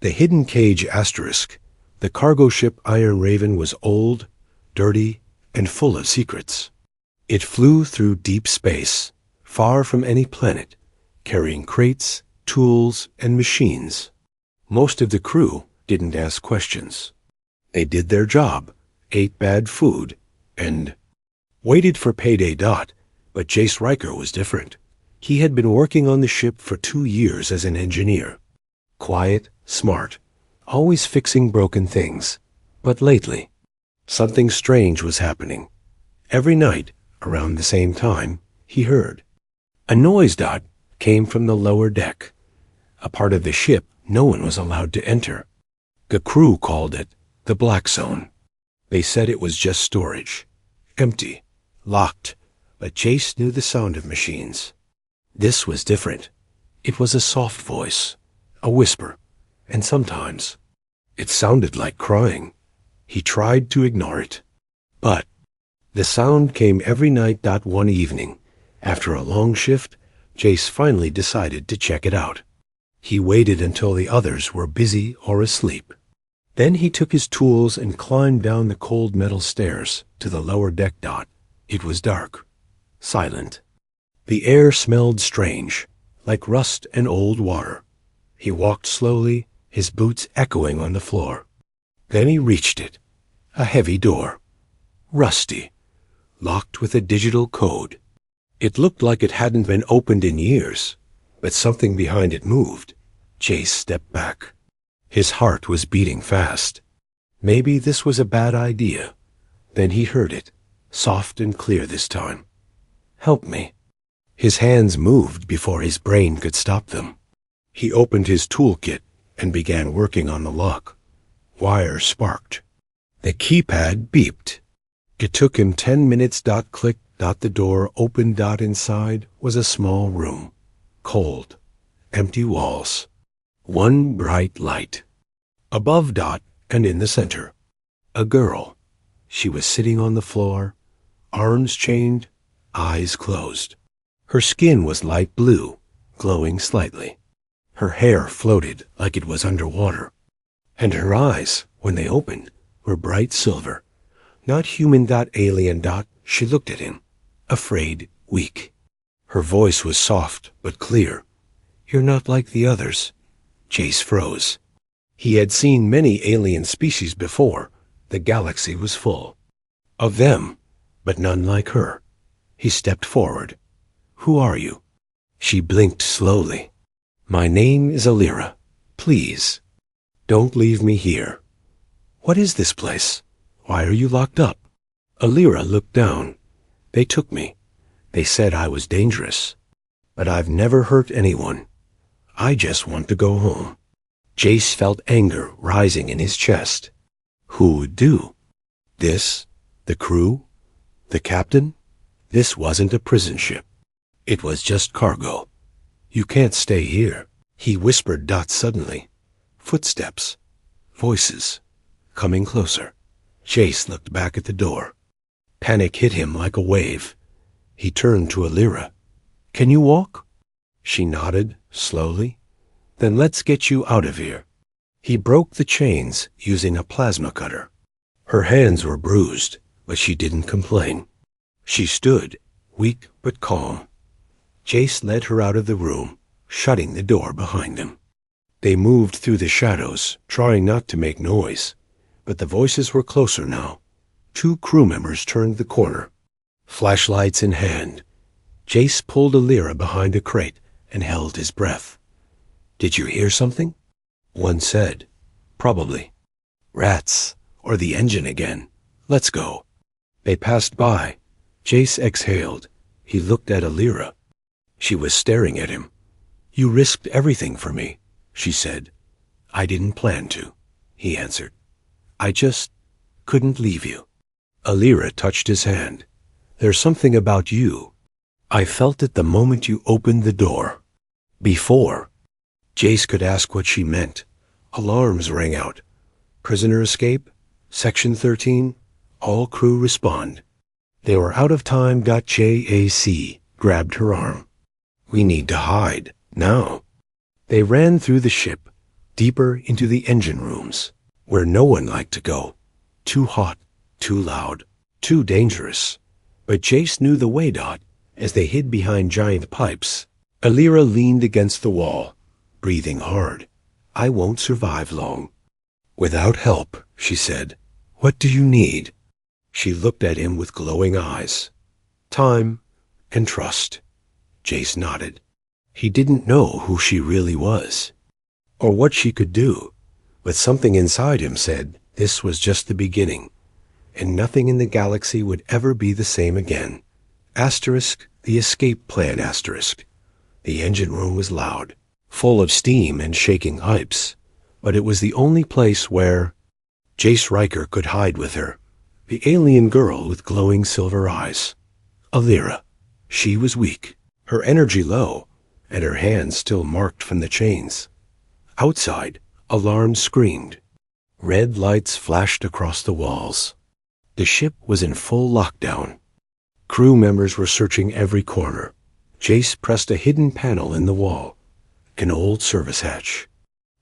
The hidden cage asterisk, the cargo ship Iron Raven, was old, dirty, and full of secrets. It flew through deep space, far from any planet, carrying crates, tools, and machines. Most of the crew didn't ask questions. They did their job, ate bad food, and waited for payday. But Jace Ryker was different. He had been working on the ship for 2 years as an engineer. Quiet, smart, always fixing broken things. But lately, something strange was happening. Every night, around the same time, he heard a noise. Came from the lower deck, a part of the ship no one was allowed to enter. The crew called it the Black Zone. They said it was just storage, empty, locked, but Jace knew the sound of machines. This was different. It was a soft voice, a whisper, and sometimes it sounded like crying. He tried to ignore it, but the sound came every night. One evening, after a long shift, Jace finally decided to check it out. He waited until the others were busy or asleep. Then he took his tools and climbed down the cold metal stairs to the lower deck. It was dark, silent. The air smelled strange, like rust and old water. He walked slowly, his boots echoing on the floor. Then he reached it, a heavy door, rusty, locked with a digital code. It looked like it hadn't been opened in years, but something behind it moved. Jace stepped back. His heart was beating fast. Maybe this was a bad idea. Then he heard it, soft and clear this time. "Help me." His hands moved before his brain could stop them. He opened his toolkit and began working on the lock. Wire sparked. The keypad beeped. It took him 10 minutes. Click. The door opened. Inside was a small room. Cold. Empty walls. One bright light. Above. And in the center, a girl. She was sitting on the floor, arms chained, eyes closed. Her skin was light blue, glowing slightly. Her hair floated like it was underwater. And her eyes, when they opened, were bright silver. Not human. Alien. She looked at him, afraid, weak. Her voice was soft but clear. "You're not like the others." Jace froze. He had seen many alien species before. The galaxy was full of them, but none like her. He stepped forward. "Who are you?" She blinked slowly. "My name is Aelira. Please, don't leave me here." "What is this place? Why are you locked up?" Aelira looked down. "They took me. They said I was dangerous. But I've never hurt anyone. I just want to go home." Jace felt anger rising in his chest. Who would do? This? The crew? The captain? This wasn't a prison ship. It was just cargo. "You can't stay here," he whispered. Suddenly, footsteps, voices, coming closer. Jace looked back at the door. Panic hit him like a wave. He turned to Aelira. "Can you walk?" She nodded, slowly. "Then let's get you out of here." He broke the chains using a plasma cutter. Her hands were bruised, but she didn't complain. She stood, weak but calm. Jace led her out of the room, shutting the door behind them. They moved through the shadows, trying not to make noise, but the voices were closer now. 2 crew members turned the corner, flashlights in hand. Jace pulled Aelira behind a crate and held his breath. "Did you hear something?" One said, "Probably. Rats, or the engine again. Let's go." They passed by. Jace exhaled. He looked at Aelira. She was staring at him. "You risked everything for me," she said. "I didn't plan to," he answered. "I just couldn't leave you." Aelira touched his hand. "There's something about you. I felt it the moment you opened the door. Before." Jace could ask what she meant. Alarms rang out. "Prisoner escape? Section 13? All crew respond." They were out of time. Jac grabbed her arm. "We need to hide, now." They ran through the ship, deeper into the engine rooms, where no one liked to go. Too hot, too loud, too dangerous. But Jace knew the way. As they hid behind giant pipes, Aelira leaned against the wall, breathing hard. I won't survive long. Without help, she said. What do you need? She looked at him with glowing eyes. Time and trust. Jace nodded. He didn't know who she really was, or what she could do, but something inside him said this was just the beginning, and nothing in the galaxy would ever be the same again. The escape plan. The engine room was loud, full of steam and shaking pipes, but it was the only place where Jace Ryker could hide with her, the alien girl with glowing silver eyes. Aelira. She was weak, her energy low, and her hands still marked from the chains. Outside, alarms screamed. Red lights flashed across the walls. The ship was in full lockdown. Crew members were searching every corner. Jace pressed a hidden panel in the wall, an old service hatch.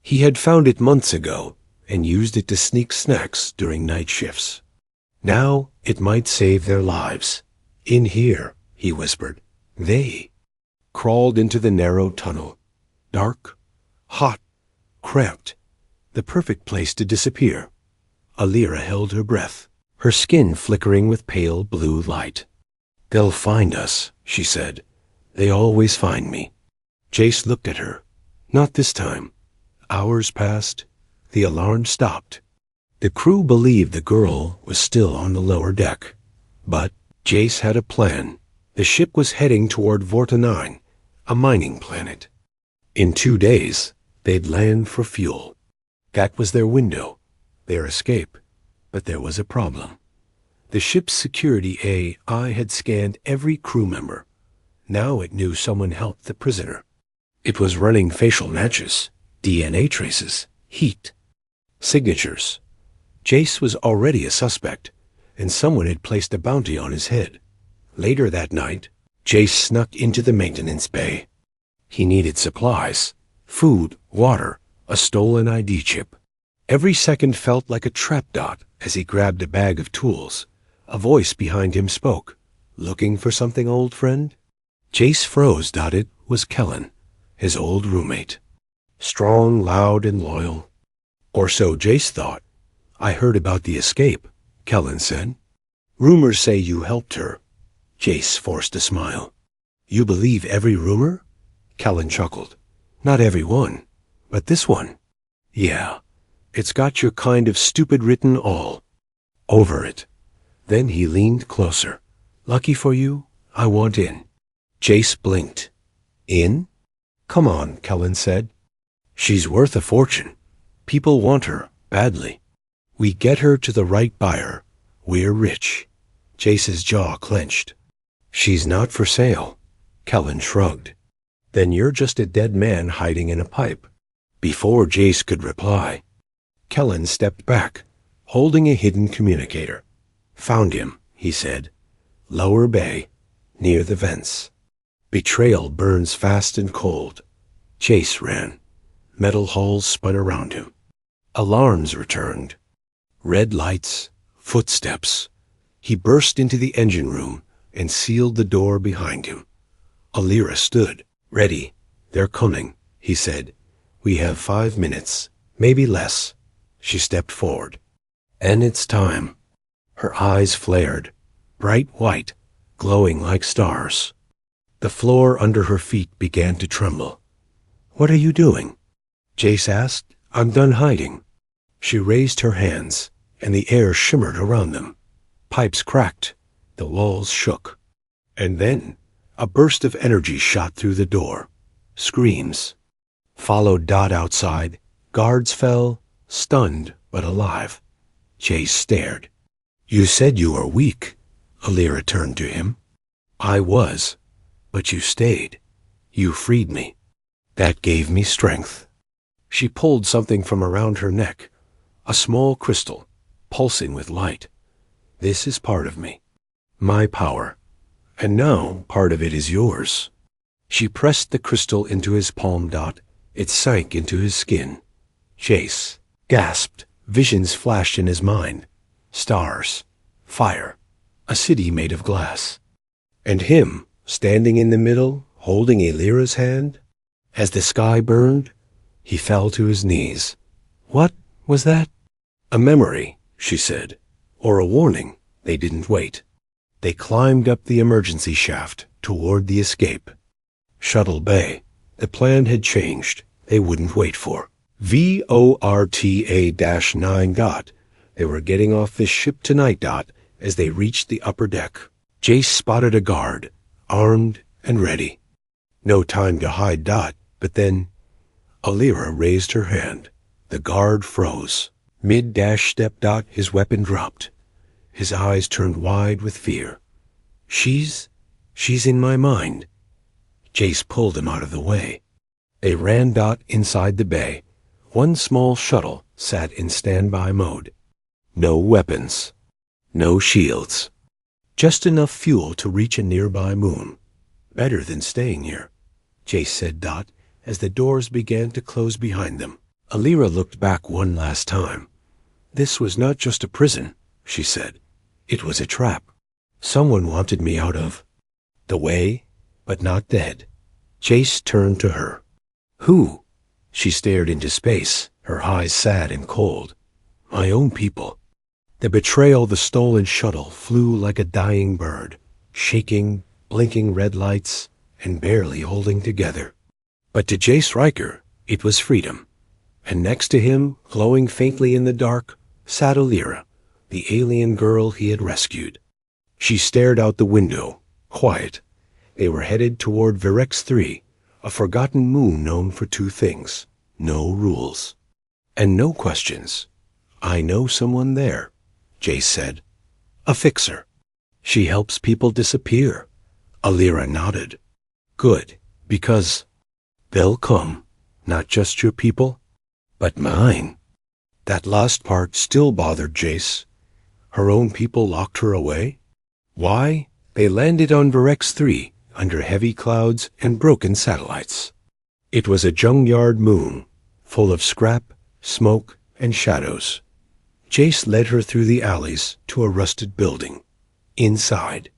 He had found it months ago and used it to sneak snacks during night shifts. Now it might save their lives. In here, he whispered. They crawled into the narrow tunnel. Dark, hot, cramped. The perfect place to disappear. Aelira held her breath, her skin flickering with pale blue light. They'll find us, she said. They always find me. Jace looked at her. Not this time. Hours passed. The alarm stopped. The crew believed the girl was still on the lower deck. But Jace had a plan. The ship was heading toward Vorta 9, a mining planet. In 2 days, they'd land for fuel. That was their window, their escape. But there was a problem. The ship's security AI had scanned every crew member. Now it knew someone helped the prisoner. It was running facial matches, DNA traces, heat, signatures. Jace was already a suspect, and someone had placed a bounty on his head. Later that night, Jace snuck into the maintenance bay. He needed supplies, food, water, a stolen ID chip. Every second felt like a trap. As he grabbed a bag of tools, a voice behind him spoke. Looking for something, old friend? Jace froze. It was Kellen, his old roommate. Strong, loud, and loyal. Or so Jace thought. I heard about the escape, Kellen said. Rumors say you helped her. Jace forced a smile. You believe every rumor? Kellen chuckled. Not every one, but this one. Yeah, it's got your kind of stupid written all over it. Then he leaned closer. Lucky for you, I want in. Jace blinked. In? Come on, Kellen said. She's worth a fortune. People want her, badly. We get her to the right buyer. We're rich. Jace's jaw clenched. She's not for sale. Kellen shrugged. Then you're just a dead man hiding in a pipe. Before Jace could reply, Kellen stepped back, holding a hidden communicator. Found him, he said. Lower bay, near the vents. Betrayal burns fast and cold. Jace ran. Metal hulls spun around him. Alarms returned. Red lights, footsteps. He burst into the engine room and sealed the door behind him. Aelira stood. Ready. They're coming, he said. We have 5 minutes, maybe less. She stepped forward. And it's time. Her eyes flared, bright white, glowing like stars. The floor under her feet began to tremble. What are you doing? Jace asked. I'm done hiding. She raised her hands, and the air shimmered around them. Pipes cracked. The walls shook. And then a burst of energy shot through the door. Screams. Followed. Outside. Guards fell, stunned but alive. Jace stared. You said you were weak. Aelira turned to him. I was, but you stayed. You freed me. That gave me strength. She pulled something from around her neck, a small crystal, pulsing with light. This is part of me, my power, and now part of it is yours. She pressed the crystal into his palm. It sank into his skin. Jace gasped. Visions flashed in his mind. Stars, fire, a city made of glass. And him, standing in the middle, holding Aelira's hand. As the sky burned, he fell to his knees. What was that? A memory, she said. Or a warning. They didn't wait. They climbed up the emergency shaft toward the escape. Shuttle Bay. The plan had changed. They wouldn't wait for VORTA-9 dot. They were getting off this ship tonight dot as they reached the upper deck. Jace spotted a guard, armed and ready. No time to hide dot, but then Aelira raised her hand. The guard froze. Mid-step dot, his weapon dropped. His eyes turned wide with fear. She's in my mind. Jace pulled him out of the way. They ran dot inside the bay. One small shuttle sat in standby mode. No weapons. No shields. Just enough fuel to reach a nearby moon. Better than staying here, Jace said dot as the doors began to close behind them. Aelira looked back one last time. This was not just a prison, she said. It was a trap. Someone wanted me out of the way, but not dead. Jace turned to her. Who? She stared into space, her eyes sad and cold. My own people. The betrayal, the stolen shuttle, flew like a dying bird, shaking, blinking red lights, and barely holding together. But to Jace Ryker, it was freedom. And next to him, glowing faintly in the dark, sat Aelira, the alien girl he had rescued. She stared out the window, quiet. They were headed toward Virex 3, a forgotten moon known for two things: no rules. And no questions. I know someone there, Jace said. A fixer. She helps people disappear. Aelira nodded. Good, because they'll come, not just your people, but mine. That last part still bothered Jace. Her own people locked her away? Why? They landed on Virex 3, under heavy clouds and broken satellites. It was a junkyard moon, full of scrap, smoke, and shadows. Jace led her through the alleys to a rusted building. Inside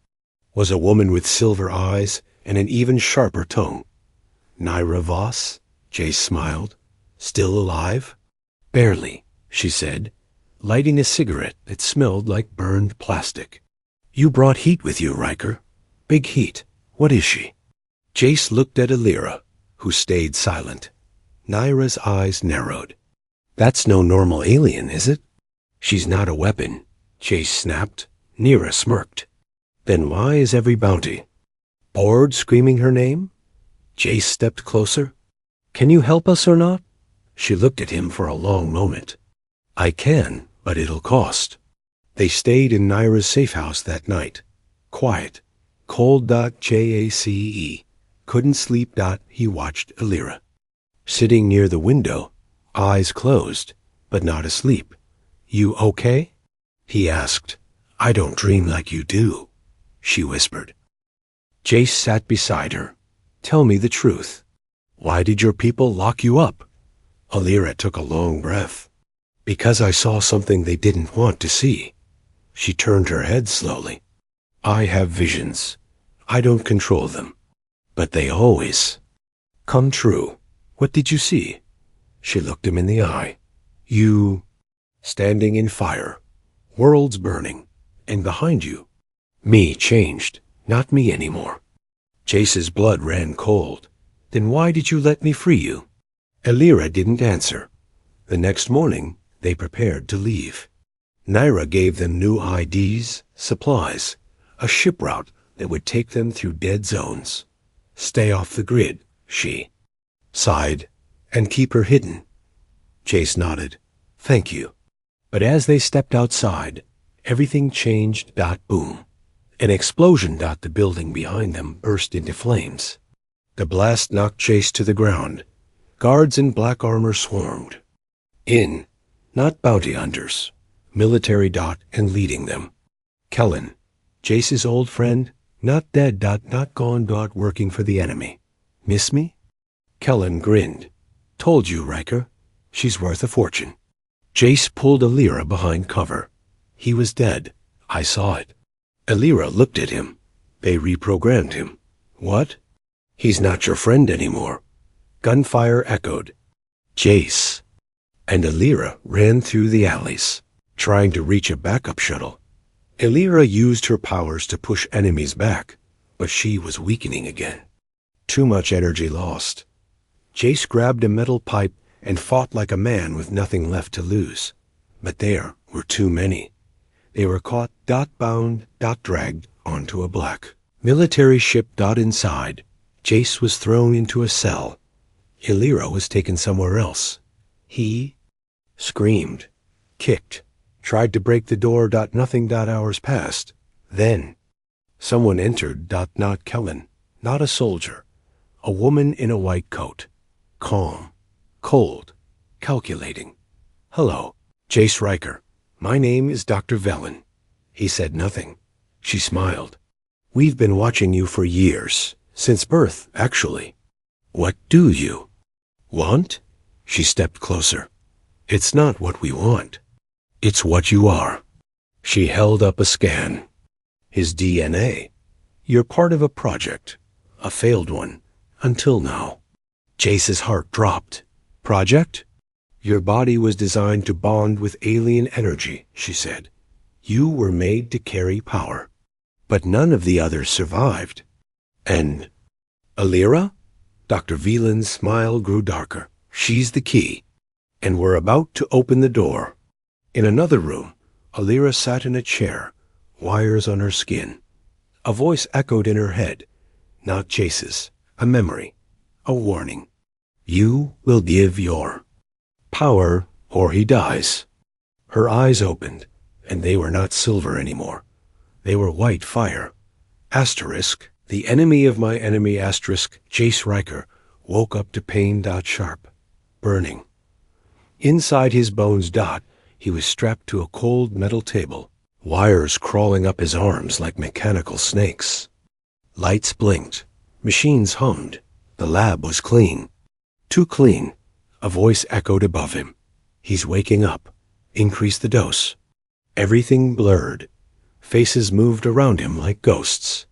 was a woman with silver eyes and an even sharper tongue. Naira Voss, Jace smiled. Still alive? Barely, she said, lighting a cigarette that smelled like burned plastic. You brought heat with you, Ryker. Big heat. What is she? Jace looked at Aelira, who stayed silent. Naira's eyes narrowed. That's no normal alien, is it? She's not a weapon, Jace snapped. Naira smirked. Then why is every bounty? Bored screaming her name? Jace stepped closer. Can you help us or not? She looked at him for a long moment. I can, but it'll cost. They stayed in Naira's safe house that night. Quiet. Cold. Jace. Couldn't sleep. He watched Aelira. Sitting near the window, eyes closed, but not asleep. You okay? He asked. I don't dream like you do, she whispered. Jace sat beside her. Tell me the truth. Why did your people lock you up? Aelira took a long breath. Because I saw something they didn't want to see. She turned her head slowly. I have visions. I don't control them. But they always come true. What did you see? She looked him in the eye. You, standing in fire, worlds burning, and behind you, me changed, not me anymore. Jace's blood ran cold. Then why did you let me free you? Aelira didn't answer. The next morning, they prepared to leave. Naira gave them new IDs, supplies, a ship route that would take them through dead zones. Stay off the grid, she sighed, and keep her hidden. Jace nodded. Thank you. But as they stepped outside, everything changed. Boom. An explosion. The building behind them burst into flames. The blast knocked Jace to the ground. Guards in black armor swarmed. In, not bounty hunters, military. And leading them. Kellen, Jace's old friend, not dead. Not gone. Working for the enemy. Miss me? Kellen grinned. Told you, Ryker. She's worth a fortune. Jace pulled Aelira behind cover. He was dead. I saw it. Aelira looked at him. They reprogrammed him. What? He's not your friend anymore. Gunfire echoed. Jace. And Aelira ran through the alleys, trying to reach a backup shuttle. Aelira used her powers to push enemies back, but she was weakening again. Too much energy lost. Jace grabbed a metal pipe and fought like a man with nothing left to lose. But there were too many. They were caught, bound, dragged onto a black military ship. Inside, Jace was thrown into a cell. Aelira was taken somewhere else. He screamed, kicked, tried to break the door. Nothing. Hours passed. Then someone entered. Not Kellen, not a soldier. A woman in a white coat. Calm, cold, calculating. Hello, Jace Ryker. My name is Dr. Velen. He said nothing. She smiled. We've been watching you for years, since birth, actually. What do you want? She stepped closer. It's not what we want. It's what you are. She held up a scan. His DNA. You're part of a project, a failed one, until now. Jace's heart dropped. Project? Your body was designed to bond with alien energy, she said. You were made to carry power. But none of the others survived. And Aelira? Dr. Veland's smile grew darker. She's the key. And we're about to open the door. In another room, Aelira sat in a chair, wires on her skin. A voice echoed in her head. Not Jace's. A memory. A warning. You will give your power or he dies. Her eyes opened, and they were not silver anymore. They were white fire. Asterisk, the enemy of my enemy, asterisk, Jace Ryker, woke up to pain. Sharp, burning. Inside his bones. He was strapped to a cold metal table, wires crawling up his arms like mechanical snakes. Lights blinked. Machines hummed. The lab was clean. Too clean. A voice echoed above him. He's waking up. Increase the dose. Everything blurred. Faces moved around him like ghosts.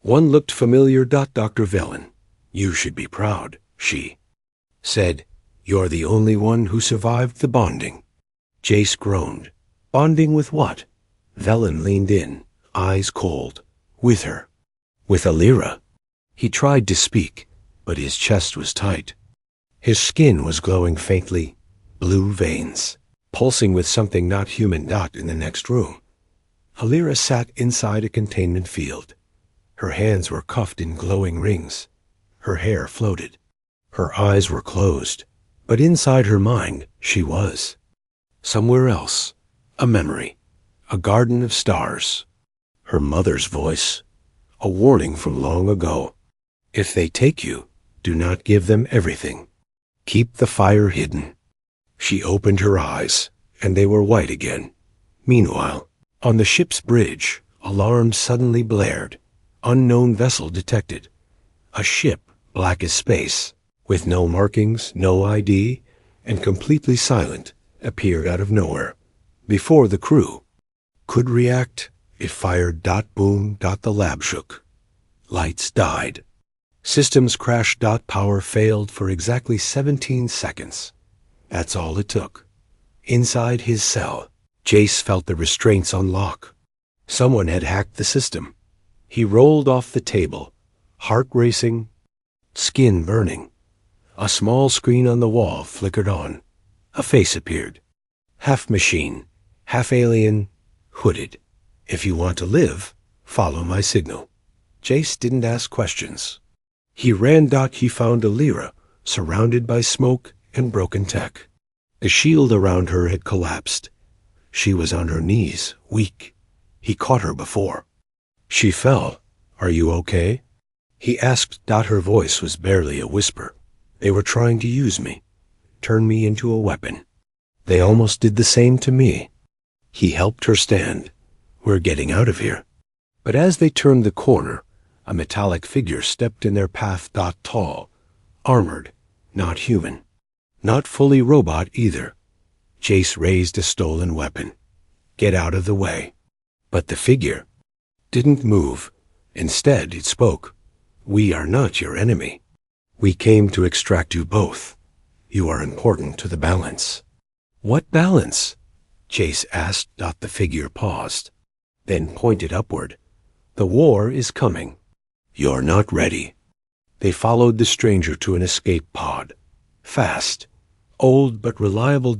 One looked familiar. Dr. Velen. You should be proud, she said. You're the only one who survived the bonding. Jace groaned. Bonding with what? Velen leaned in, eyes cold. With her. With Aelira. He tried to speak, but his chest was tight. His skin was glowing faintly, blue veins, pulsing with something not human. In the next room, Aelira sat inside a containment field. Her hands were cuffed in glowing rings. Her hair floated. Her eyes were closed, but inside her mind she was. Somewhere else, a memory, a garden of stars. Her mother's voice, a warning from long ago. If they take you, do not give them everything. Keep the fire hidden. She opened her eyes, and they were white again. Meanwhile, on the ship's bridge, alarms suddenly blared. Unknown vessel detected. A ship, black as space, with no markings, no ID, and completely silent, appeared out of nowhere. Before the crew could react, it fired. Boom. The lab shook. Lights died. Systems crashed. Power failed for exactly 17 seconds. That's all it took. Inside his cell, Jace felt the restraints unlock. Someone had hacked the system. He rolled off the table, heart racing, skin burning. A small screen on the wall flickered on. A face appeared. Half machine, half alien, hooded. If you want to live, follow my signal. Jace didn't ask questions. He ran. He found Aelira, surrounded by smoke and broken tech. The shield around her had collapsed. She was on her knees, weak. He caught her before. She fell. Are you okay? He asked. Her voice was barely a whisper. They were trying to use me, turn me into a weapon. They almost did the same to me. He helped her stand. We're getting out of here. But as they turned the corner, a metallic figure stepped in their path. Tall, armored, not human. Not fully robot either. Jace raised a stolen weapon. Get out of the way. But the figure didn't move. Instead, it spoke. We are not your enemy. We came to extract you both. You are important to the balance. What balance? Jace asked. The figure paused, then pointed upward. The war is coming. You're not ready. They followed the stranger to an escape pod. Fast, old but reliable.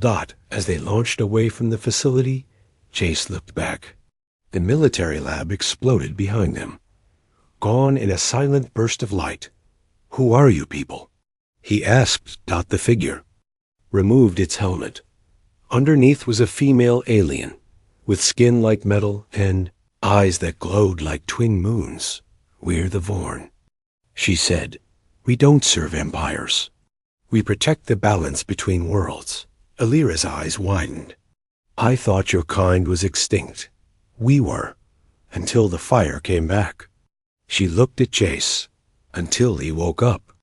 As they launched away from the facility, Jace looked back. The military lab exploded behind them, gone in a silent burst of light. Who are you people? He asked. The figure removed its helmet. Underneath was a female alien, with skin like metal and eyes that glowed like twin moons. We're the Vorn, she said. We don't serve empires. We protect the balance between worlds. Aelira's eyes widened. I thought your kind was extinct. We were, until the fire came back. She looked at Jace, until he woke up.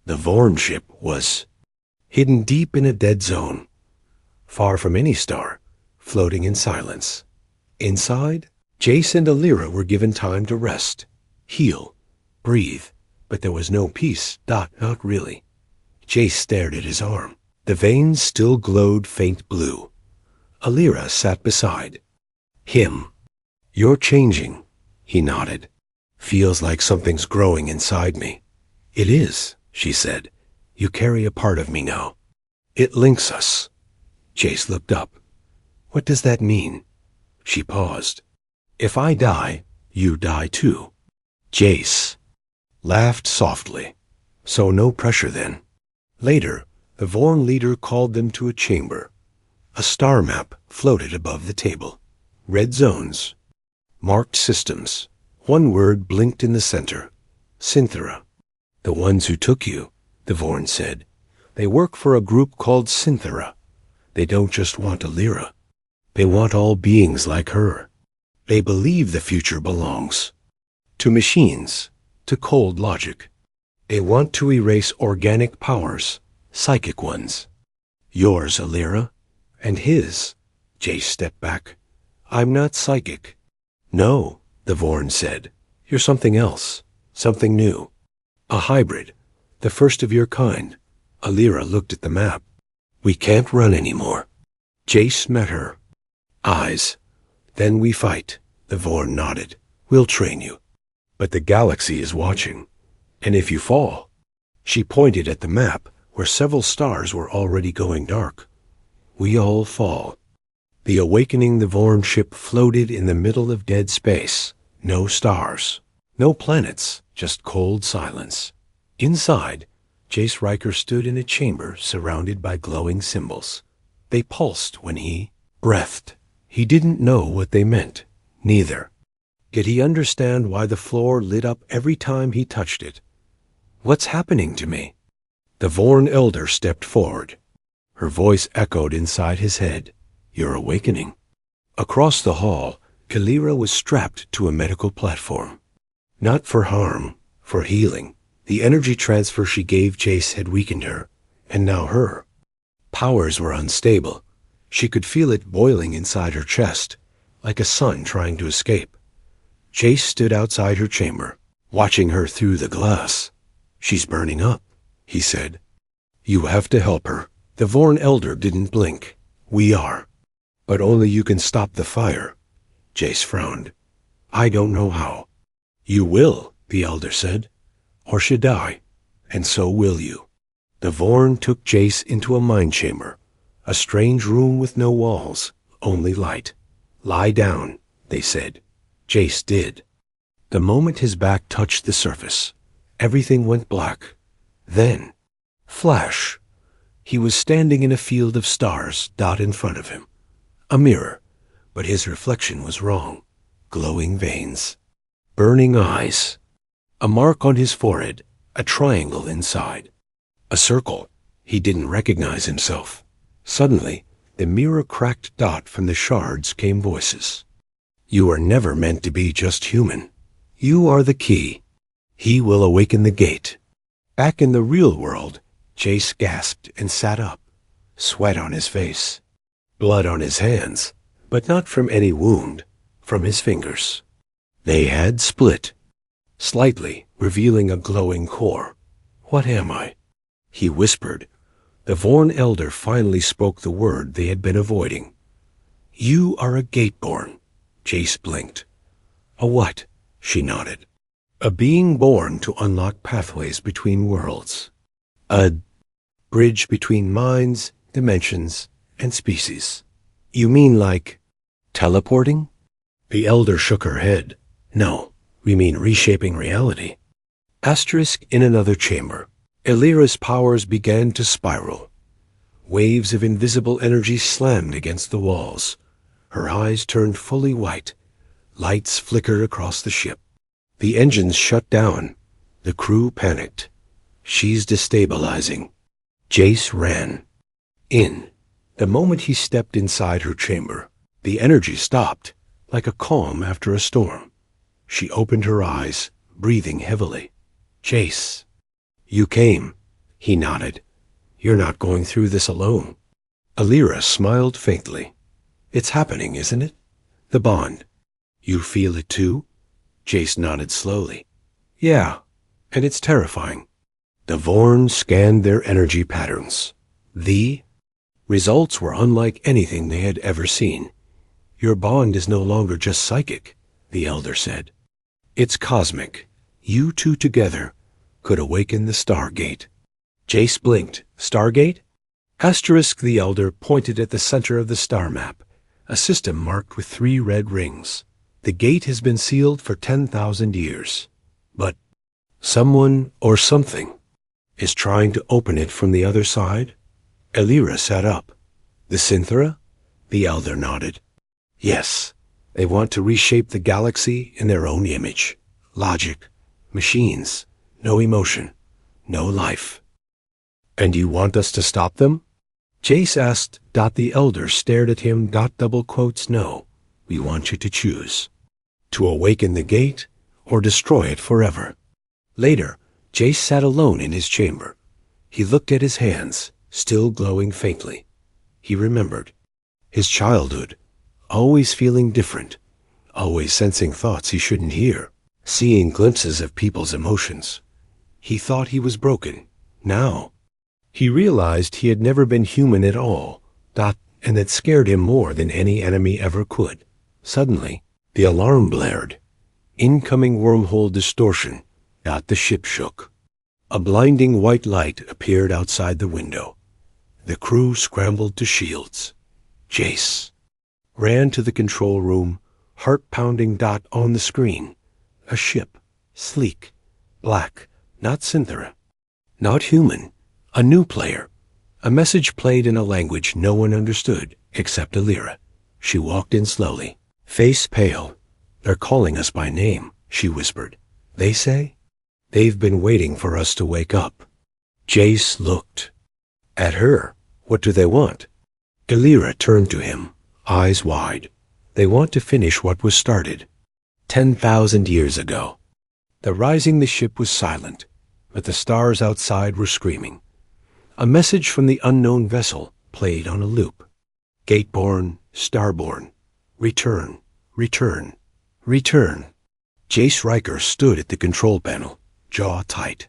The Vorn ship was hidden deep in a dead zone, far from any star, floating in silence. Inside, Jace and Aelira were given time to rest, heal, breathe, but there was no peace. Not really. Jace stared at his arm. The veins still glowed faint blue. Aelira sat beside him. You're changing, he nodded. Feels like something's growing inside me. It is, she said. You carry a part of me now. It links us. Jace looked up. What does that mean? She paused. If I die, you die too. Jace laughed softly. So no pressure then. Later, the Vorn leader called them to a chamber. A star map floated above the table. Red zones. Marked systems. One word blinked in the center. Synthera. The ones who took you, the Vorn said. They work for a group called Synthera. They don't just want Aelira. They want all beings like her. They believe the future belongs to machines, to cold logic. They want to erase organic powers, psychic ones. Yours, Aelira, and his. Jace stepped back. I'm not psychic. No, the Vorn said. You're something else, something new. A hybrid, the first of your kind. Aelira looked at the map. We can't run anymore. Jace met her eyes. Then we fight. The Vorn nodded. We'll train you. But the galaxy is watching. And if you fall... She pointed at the map where several stars were already going dark. We all fall. The awakening the Vorn ship floated in the middle of dead space. No stars. No planets. Just cold silence. Inside, Jace Ryker stood in a chamber surrounded by glowing symbols. They pulsed when he breathed. He didn't know what they meant. Neither. Did he understand why the floor lit up every time he touched it? What's happening to me? The Vorn elder stepped forward. Her voice echoed inside his head. You're awakening. Across the hall, Aelira was strapped to a medical platform. Not for harm, for healing. The energy transfer she gave Jace had weakened her, and now her powers were unstable. She could feel it boiling inside her chest, like a sun trying to escape. Jace stood outside her chamber, watching her through the glass. She's burning up, he said. You have to help her. The Vorn elder didn't blink. We are. But only you can stop the fire. Jace frowned. I don't know how. You will, the elder said. Or should I, and so will you. The Vorn took Jace into a mind chamber, a strange room with no walls, only light. Lie down, they said. Jace did. The moment his back touched the surface, everything went black. Then, flash. He was standing in a field of stars in front of him. A mirror, but his reflection was wrong. Glowing veins. Burning eyes. A mark on his forehead, a triangle inside. A circle. He didn't recognize himself. Suddenly, the mirror cracked. From the shards came voices. You are never meant to be just human. You are the key. He will awaken the gate. Back in the real world, Jace gasped and sat up. sweat on his face, blood on his hands, but not from any wound, from his fingers. They had split, slightly, revealing a glowing core. "What am I?" he whispered. The Vorn elder finally spoke the word they had been avoiding. "You are a Gateborn," Jace blinked. "A what?" she nodded. "A being born to unlock pathways between worlds. A bridge between minds, dimensions, and species." "You mean like teleporting?" The elder shook her head. "No, we mean reshaping reality." Asterisk in another chamber. Aelira's powers began to spiral. Waves of invisible energy slammed against the walls. Her eyes turned fully white. Lights flickered across the ship. The engines shut down. The crew panicked. "She's destabilizing." Jace ran. In. The moment he stepped inside her chamber, the energy stopped, like a calm after a storm. She opened her eyes, breathing heavily. "Jace." "You came." He nodded. "You're not going through this alone." Aelira smiled faintly. "It's happening, isn't it? The bond. You feel it too?" Jace nodded slowly. "Yeah, and it's terrifying." The Vorn scanned their energy patterns. The results were unlike anything they had ever seen. "Your bond is no longer just psychic," the elder said. "It's cosmic. You two together could awaken the Stargate." Jace blinked. "Stargate?" Asterisk the elder pointed at the center of the star map, a system marked with 3 red rings. "The gate has been sealed for 10,000 years. But someone or something is trying to open it from the other side." Aelira sat up. "The Synthera?" The elder nodded. "Yes, they want to reshape the galaxy in their own image. Logic, machines, no emotion, no life." "And you want us to stop them?" Jace asked. The elder stared at him. Double quotes. "No, we want you to choose. To awaken the gate or destroy it forever." Later, Jace sat alone in his chamber. He looked at his hands, still glowing faintly. He remembered his childhood, always feeling different, always sensing thoughts he shouldn't hear, seeing glimpses of people's emotions. He thought he was broken. Now, he realized he had never been human at all, and that scared him more than any enemy ever could. Suddenly, the alarm blared. Incoming wormhole distortion. The ship shook. A blinding white light appeared outside the window. The crew scrambled to shields. Jace ran to the control room, heart pounding. On the screen. A ship, sleek, black, not Synthera, not human, a new player. A message played in a language no one understood except Aelira. She walked in slowly, face pale. "They're calling us by name," she whispered. "They say they've been waiting for us to wake up." Jace looked at her. "What do they want?" Aelira turned to him, eyes wide. "They want to finish what was started 10,000 years ago." Rising the ship was silent, but the stars outside were screaming. A message from the unknown vessel played on a loop. "Gateborn, Starborn, return, return, return." Jace Ryker stood at the control panel, jaw tight.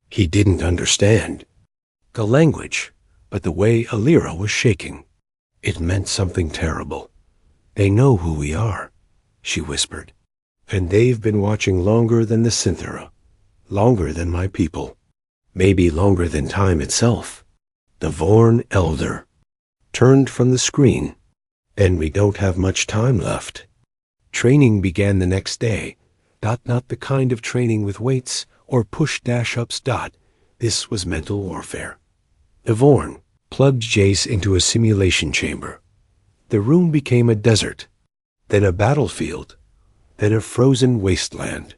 He didn't understand the language, but the way Aelira was shaking. It meant something terrible. "They know who we are," she whispered. "And they've been watching longer than the Synthera, longer than my people, maybe longer than time itself." The Vorn elder turned from the screen. "And we don't have much time left." Training began the next day. Not the kind of training with weights or push-ups. This was mental warfare. The Vorn plugged Jace into a simulation chamber. The room became a desert, then a battlefield, then a frozen wasteland.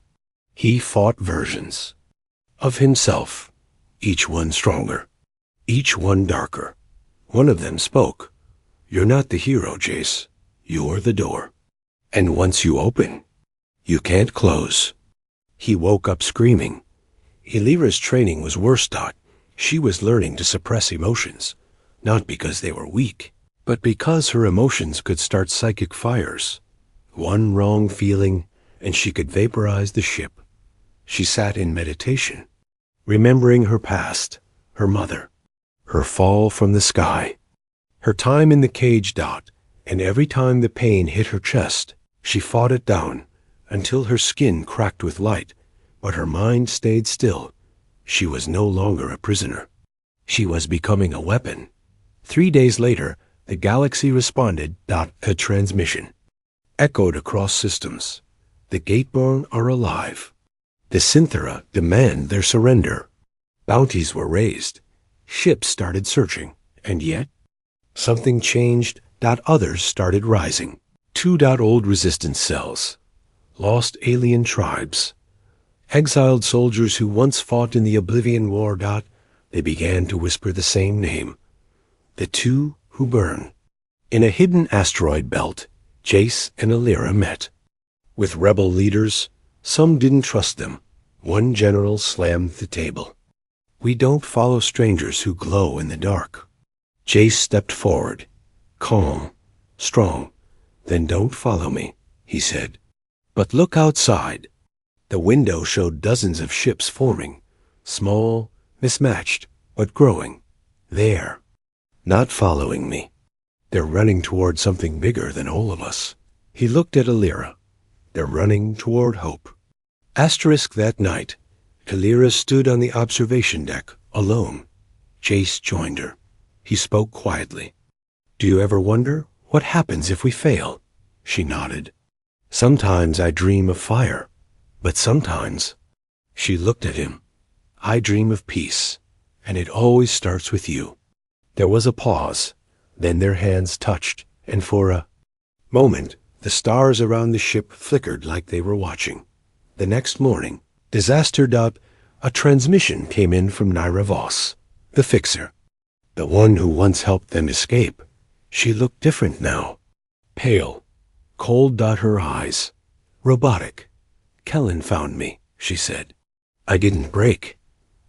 He fought versions of himself, each one stronger, each one darker. One of them spoke. "You're not the hero, Jace. You're the door. And once you open, you can't close." He woke up screaming. Aelira's training was worse. She was learning to suppress emotions, not because they were weak, but because her emotions could start psychic fires. One wrong feeling, and she could vaporize the ship. She sat in meditation, remembering her past, her mother, her fall from the sky, her time in the cage. And every time the pain hit her chest, she fought it down until her skin cracked with light, but her mind stayed still. She was no longer a prisoner. She was becoming a weapon. 3 days later, the galaxy responded. A transmission echoed across systems. The Gateborn are alive. The Synthera demand their surrender. Bounties were raised. Ships started searching. And yet, something changed. Others started rising. 2. Old resistance cells. Lost alien tribes. Exiled soldiers who once fought in the Oblivion War. They began to whisper the same name. The two who burn. In a hidden asteroid belt, Jace and Aelira met. With rebel leaders, some didn't trust them. One general slammed the table. We don't follow strangers who glow in the dark. Jace stepped forward, calm, strong. Then don't follow me, he said. But look outside. The window showed dozens of ships forming, small, mismatched, but growing. There, not following me. They're running toward something bigger than all of us. He looked at Aelira. They're running toward hope. That night, Aelira stood on the observation deck, alone. Jace joined her. He spoke quietly. Do you ever wonder what happens if we fail? She nodded. Sometimes I dream of fire, but sometimes. She looked at him. I dream of peace, and it always starts with you. There was a pause. Then their hands touched, and for a moment, the stars around the ship flickered like they were watching. The next morning, a transmission came in from Naira Voss, the fixer, the one who once helped them escape. She looked different now. Pale, cold. Her eyes. Robotic. Kellen found me, she said. I didn't break,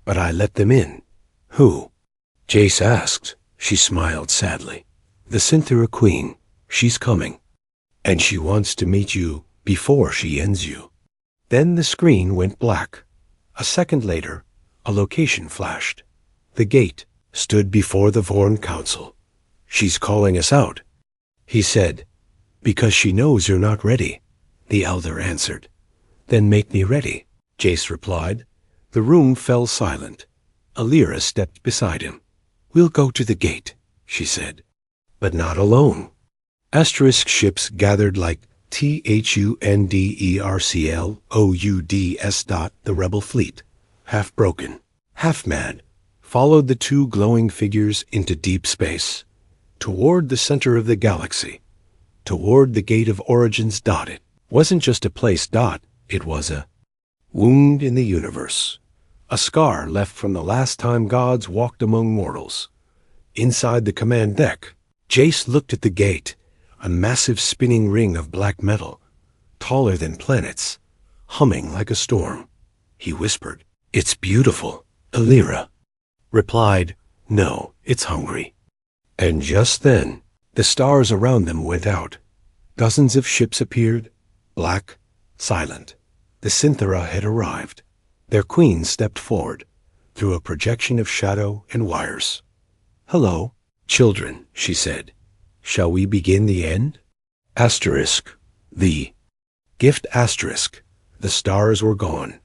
but I let them in. Who? Jace asked. She smiled sadly. The Synthera Queen. She's coming. And she wants to meet you before she ends you. Then the screen went black. A second later, a location flashed. The gate stood before the Vorn Council. She's calling us out, he said. Because she knows you're not ready, the elder answered. Then make me ready, Jace replied. The room fell silent. Aelira stepped beside him. We'll go to the gate, she said. But not alone. Asterisk ships gathered like THUNDERCLOUDS. The rebel fleet, half broken, half mad, followed the two glowing figures into deep space, toward the center of the galaxy, toward the Gate of Origins. It wasn't just a place. It was a wound in the universe. A scar left from the last time gods walked among mortals. Inside the command deck, Jace looked at the gate, a massive spinning ring of black metal, taller than planets, humming like a storm. He whispered, It's beautiful. Aelira replied, No, it's hungry. And just then, the stars around them went out. Dozens of ships appeared, black, silent. The Synthera had arrived. Their queen stepped forward, through a projection of shadow and wires. Hello, children, she said. Shall we begin the end? The gift. The stars were gone,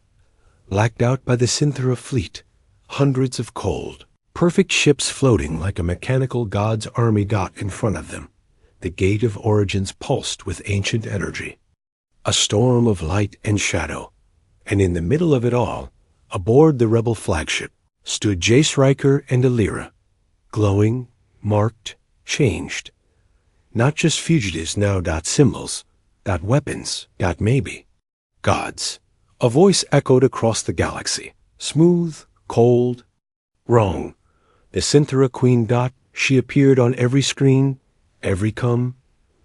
blacked out by the Synthera fleet, hundreds of cold, perfect ships floating like a mechanical god's army. In front of them, the Gate of Origins pulsed with ancient energy. A storm of light and shadow, and in the middle of it all, aboard the rebel flagship, stood Jace Ryker and Aelira, glowing, marked, changed. Not just fugitives now. Symbols, weapons, maybe. Gods. A voice echoed across the galaxy, smooth, cold. Wrong. The Synthera Queen. She appeared on every screen, every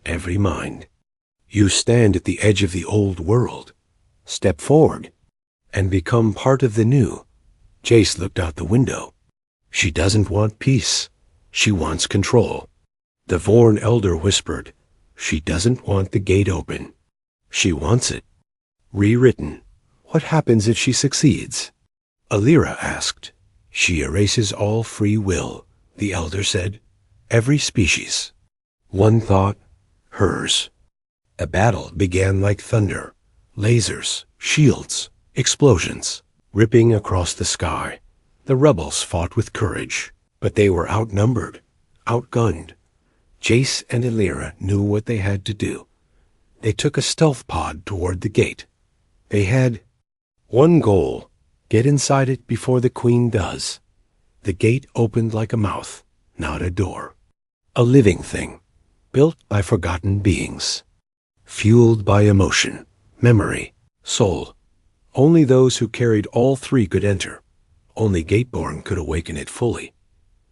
every mind. You stand at the edge of the old world. Step forward and become part of the new. Jace looked out the window. She doesn't want peace. She wants control. The Vorn elder whispered, she doesn't want the gate open. She wants it rewritten. What happens if she succeeds? Aelira asked. She erases all free will, the elder said. Every species. One thought, hers. A battle began like thunder. Lasers, shields, explosions, ripping across the sky. The rebels fought with courage, but they were outnumbered, outgunned. Jace and Aelira knew what they had to do. They took a stealth pod toward the gate. They had one goal: get inside it before the Queen does. The gate opened like a mouth, not a door. A living thing, built by forgotten beings. Fueled by emotion, memory, soul. Only those who carried all three could enter. Only Gateborn could awaken it fully.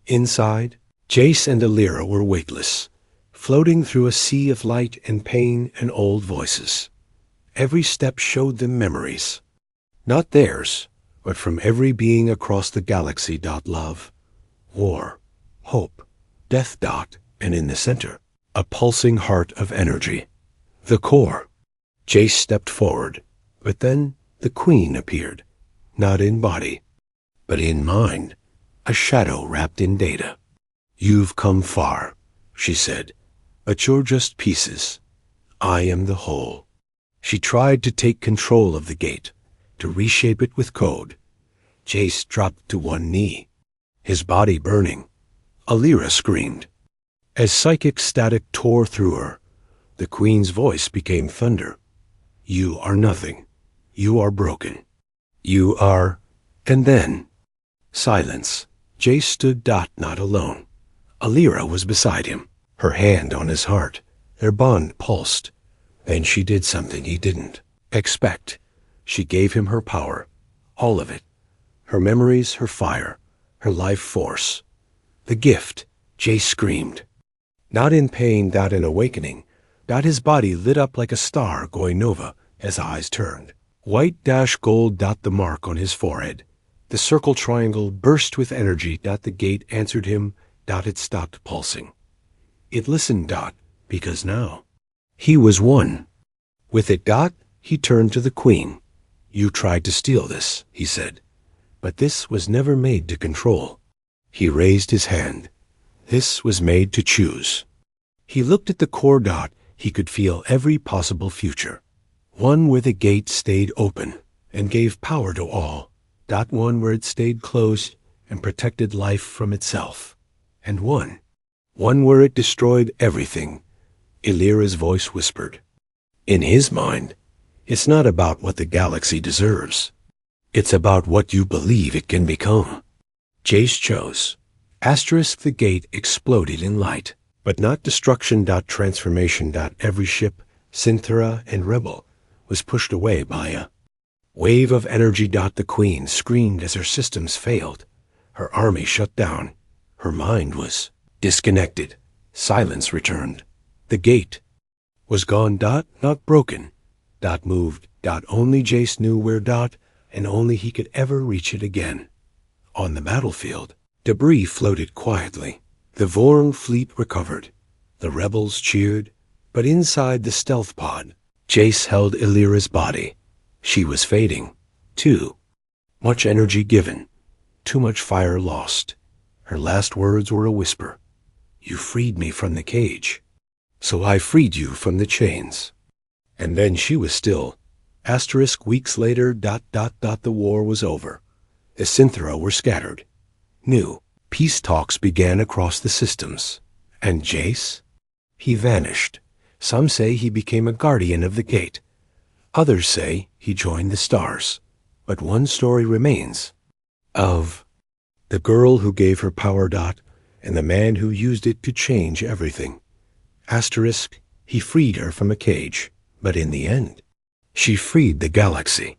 Inside, Jace and Aelira were weightless, floating through a sea of light and pain and old voices. Every step showed them memories. Not theirs, but from every being across the galaxy. Love, war, hope, death. And in the center, a pulsing heart of energy. The core. Jace stepped forward, but then the Queen appeared, not in body, but in mind, a shadow wrapped in data. You've come far, she said, but you're just pieces. I am the whole. She tried to take control of the gate, to reshape it with code. Jace dropped to one knee, his body burning. Aelira screamed. As psychic static tore through her, the Queen's voice became thunder. You are nothing. You are broken. You are... And then... Silence. Jace stood not alone. Aelira was beside him, her hand on his heart. Their bond pulsed. Then she did something he didn't expect. She gave him her power. All of it. Her memories, her fire, her life force. The gift. Jace screamed. Not in pain, in awakening. His body lit up like a star going nova as eyes turned. White gold. The mark on his forehead. The circle triangle burst with energy. The gate answered him. It stopped pulsing. It listened. Because now he was one. With it. He turned to the Queen. You tried to steal this, he said. But this was never made to control. He raised his hand. This was made to choose. He looked at the core. He could feel every possible future. One where the gate stayed open and gave power to all. One where it stayed closed and protected life from itself. And one where it destroyed everything. Aelira's voice whispered. In his mind, it's not about what the galaxy deserves. It's about what you believe it can become. Jace chose. The gate exploded in light, but not destruction. Transformation. Every ship, Synthera and Rebel, was pushed away by a wave of energy. The Queen screamed as her systems failed. Her army shut down. Her mind was disconnected. Silence returned. The gate was gone. Not broken. Moved. Only Jace knew where. And only he could ever reach it again. On the battlefield, debris floated quietly. The Vorn fleet recovered. The rebels cheered. But inside the stealth pod, Jace held Aelira's body. She was fading. Too much energy given. Too much fire lost. Her last words were a whisper. You freed me from the cage. So I freed you from the chains. And then she was still. Weeks later. The war was over. The Synthera were scattered. New peace talks began across the systems. And Jace? He vanished. Some say he became a guardian of the gate. Others say he joined the stars. But one story remains. Of the girl who gave her power. And the man who used it to change everything. He freed her from a cage. But in the end, she freed the galaxy.